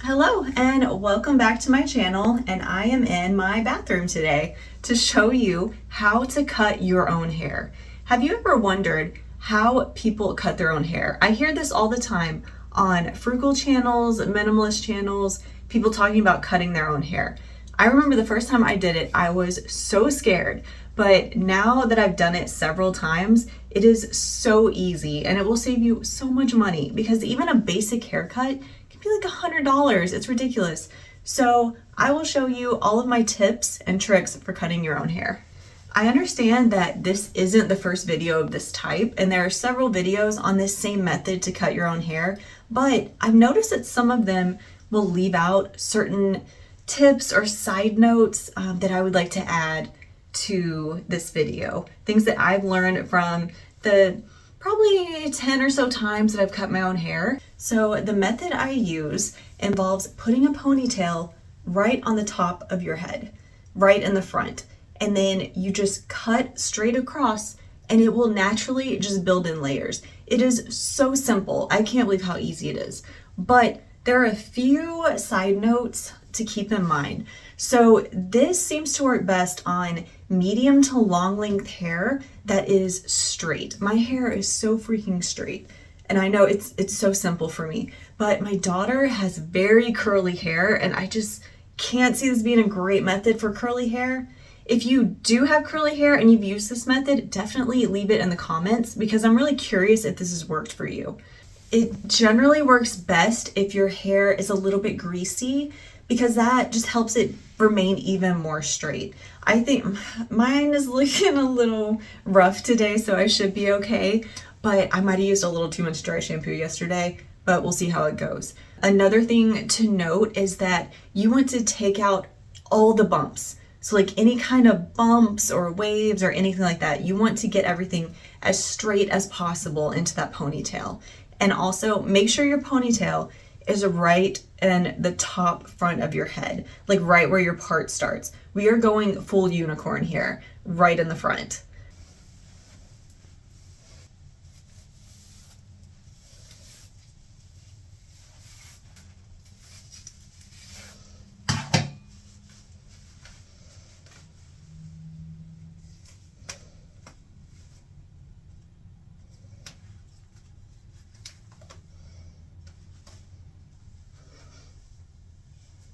Hello and welcome back to my channel, and I am in my bathroom today to show you how to cut your own hair. Have you ever wondered how people cut their own hair? I hear this all the time on frugal channels, minimalist channels, people talking about cutting their own hair. I remember the first time I did it, I was so scared, but now that I've done it several times, it is so easy and it will save you so much money because even a basic haircut can be like $100. It's ridiculous. So I will show you all of my tips and tricks for cutting your own hair. I understand that this isn't the first video of this type, and there are several videos on this same method to cut your own hair, but I've noticed that some of them will leave out certain tips or side notes that I would like to add to this video. Things that I've learned from the probably 10 or so times that I've cut my own hair. So the method I use involves putting a ponytail right on the top of your head, right in the front. And then you just cut straight across and it will naturally just build in layers. It is so simple. I can't believe how easy it is. But there are a few side notes to keep in mind. So this seems to work best on medium to long length hair that is straight. My hair is so freaking straight. And I know it's so simple for me, but my daughter has very curly hair and I just can't see this being a great method for curly hair. If you do have curly hair and you've used this method, definitely leave it in the comments because I'm really curious if this has worked for you. It generally works best if your hair is a little bit greasy because that just helps it remain even more straight. I think mine is looking a little rough today, so I should be okay, but I might have used a little too much dry shampoo yesterday, but we'll see how it goes. Another thing to note is that you want to take out all the bumps. So like any kind of bumps or waves or anything like that, you want to get everything as straight as possible into that ponytail. And also make sure your ponytail is right in the top front of your head, like right where your part starts. We are going full unicorn here, right in the front.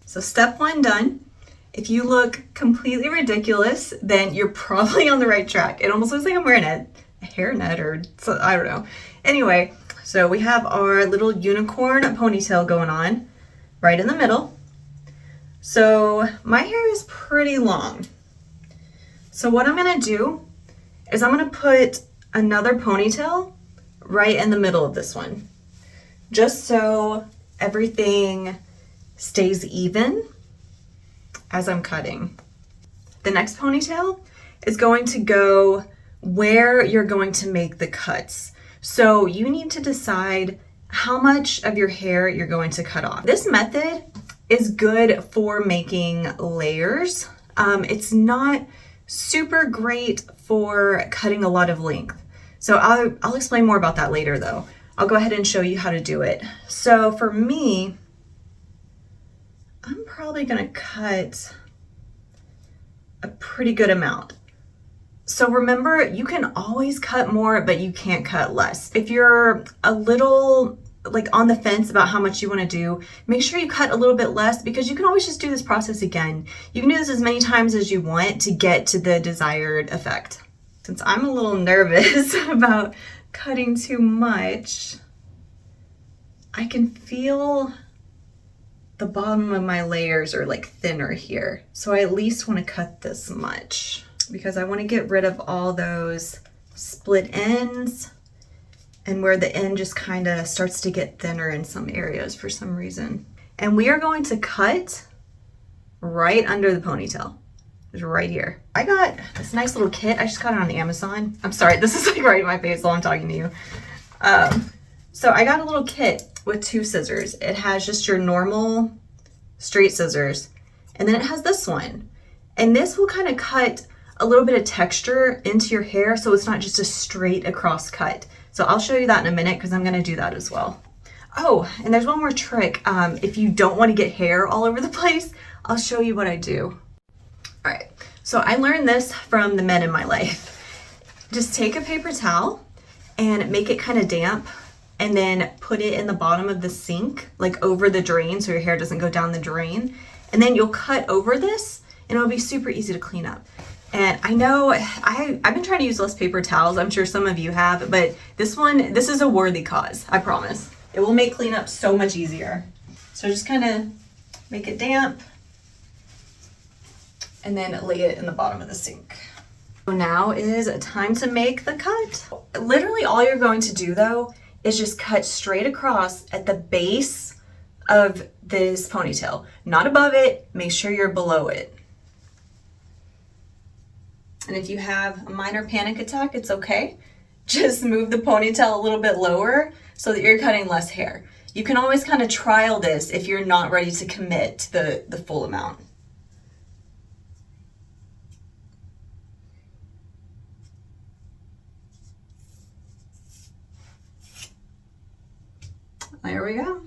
So step one done. If you look completely ridiculous, then you're probably on the right track. It almost looks like I'm wearing a hairnet or so, I don't know. Anyway, so we have our little unicorn ponytail going on right in the middle. So my hair is pretty long. So what I'm gonna do is I'm gonna put another ponytail right in the middle of this one, just so everything stays even as I'm cutting. The next ponytail is going to go where you're going to make the cuts. So you need to decide how much of your hair you're going to cut off. This method is good for making layers. It's not super great for cutting a lot of length. So I'll explain more about that later though. I'll go ahead and show you how to do it. So for me, I'm probably gonna cut a pretty good amount. So remember, you can always cut more, but you can't cut less. If you're a little like on the fence about how much you wanna do, make sure you cut a little bit less because you can always just do this process again. You can do this as many times as you want to get to the desired effect. Since I'm a little nervous about cutting too much, I can feel the bottom of my layers are like thinner here. So I at least want to cut this much because I want to get rid of all those split ends and where the end just kind of starts to get thinner in some areas for some reason. And we are going to cut right under the ponytail. It's right here. I got this nice little kit. I just got it on Amazon. I'm sorry, this is like right in my face while I'm talking to you. So I got a little kit with 2 scissors. It has just your normal straight scissors, and then it has this one. And this will kind of cut a little bit of texture into your hair so it's not just a straight across cut. So I'll show you that in a minute because I'm gonna do that as well. Oh, and there's one more trick. If you don't want to get hair all over the place, I'll show you what I do. All right, so I learned this from the men in my life. Just take a paper towel and make it kind of damp, and then put it in the bottom of the sink, like over the drain so your hair doesn't go down the drain. And then you'll cut over this and it'll be super easy to clean up. And I know I've been trying to use less paper towels. I'm sure some of you have, but this is a worthy cause, I promise. It will make cleanup so much easier. So just kind of make it damp and then lay it in the bottom of the sink. So now is time to make the cut. Literally all you're going to do though is just cut straight across at the base of this ponytail, not above it. Make sure you're below it. And if you have a minor panic attack, it's okay. Just move the ponytail a little bit lower so that you're cutting less hair. You can always kind of trial this if you're not ready to commit to the full amount. There we go.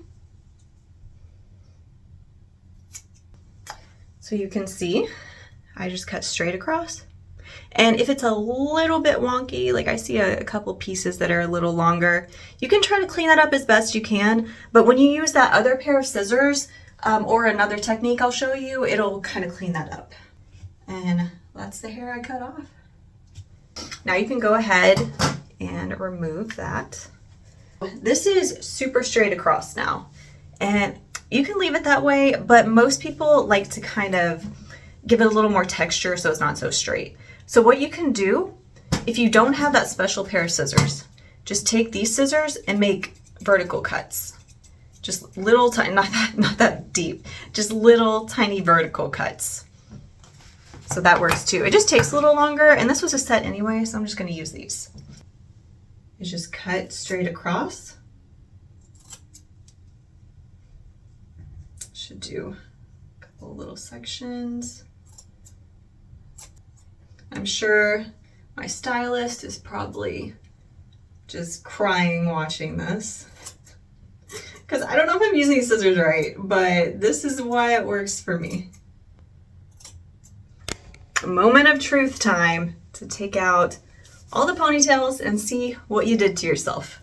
So you can see, I just cut straight across. And if it's a little bit wonky, like I see a couple pieces that are a little longer, you can try to clean that up as best you can. But when you use that other pair of scissors or another technique I'll show you, it'll kind of clean that up. And that's the hair I cut off. Now you can go ahead and remove that. This is super straight across now, and you can leave it that way, but most people like to kind of give it a little more texture so it's not so straight. So what you can do, if you don't have that special pair of scissors, just take these scissors and make vertical cuts. Just little tiny, not that deep, just little tiny vertical cuts. So that works too. It just takes a little longer, and this was a set anyway, so I'm just gonna use these. Is just cut straight across. Should do a couple little sections. I'm sure my stylist is probably just crying watching this because I don't know if I'm using scissors right, but this is why it works for me. A moment of truth time to take out all the ponytails and see what you did to yourself.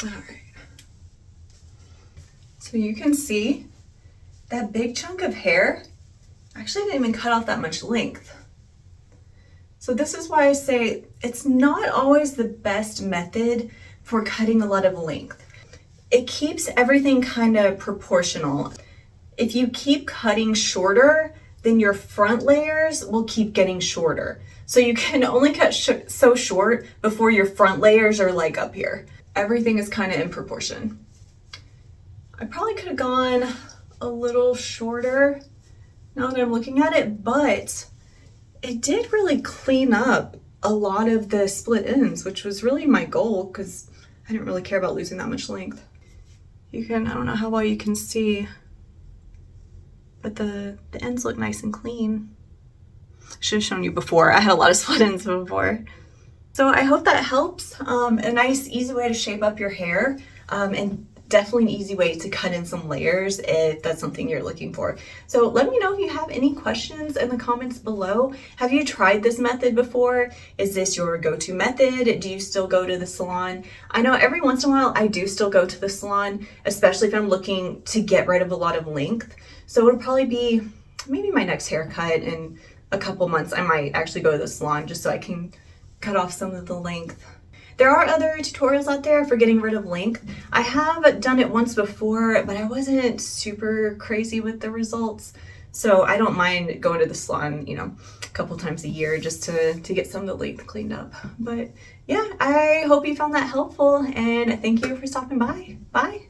All right. So you can see that big chunk of hair actually didn't even cut off that much length. So this is why I say it's not always the best method for cutting a lot of length. It keeps everything kind of proportional. If you keep cutting shorter, then your front layers will keep getting shorter. So you can only cut so short before your front layers are like up here. Everything is kind of in proportion. I probably could have gone a little shorter now that I'm looking at it, but it did really clean up a lot of the split ends, which was really my goal because I didn't really care about losing that much length. I don't know how well you can see, but the ends look nice and clean. I should have shown you before. I had a lot of split ends before. So I hope that helps. A nice, easy way to shape up your hair, and definitely an easy way to cut in some layers if that's something you're looking for. So let me know if you have any questions in the comments below. Have you tried this method before? Is this your go-to method? Do you still go to the salon? I know every once in a while I do still go to the salon, especially if I'm looking to get rid of a lot of length. So it'll probably be maybe my next haircut in a couple months. I might actually go to the salon just so I can cut off some of the length. There are other tutorials out there for getting rid of length. I have done it once before, but I wasn't super crazy with the results. So I don't mind going to the salon, a couple times a year just to get some of the length cleaned up. But yeah, I hope you found that helpful, and thank you for stopping by. Bye.